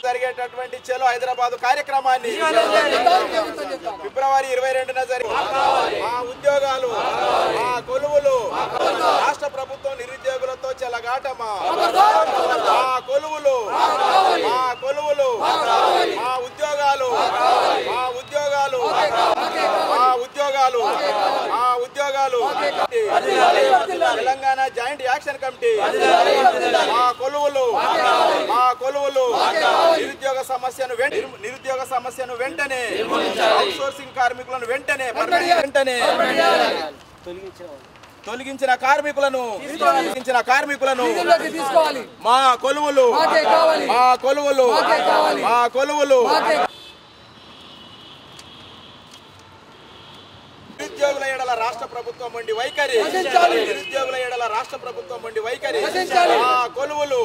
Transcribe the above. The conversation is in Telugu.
జరిగేటటువంటి చలో హైదరాబాద్ కార్యక్రమాన్ని ఫిబ్రవరి 22న జరిగే మా ఉద్యోగాలు మా కొలువులు రాష్ట్ర ప్రభుత్వం నిరుద్యోగులతో చెలగాటమా మా కొలువులు మా ఉద్యోగాలు తెలంగాణ జాయింట్ యాక్షన్ కమిటీ మా కొలువులు నిరుద్యోగ సమస్యను వెంటనే అవుట్సోర్సింగ్ కార్మికులను వెంటనే తొలగించిన కార్మికులను మా కొలువులు నిరుద్యోగుల ఎడల రాష్ట్ర ప్రభుత్వం ఉండి వైఖరి మా కొలువులు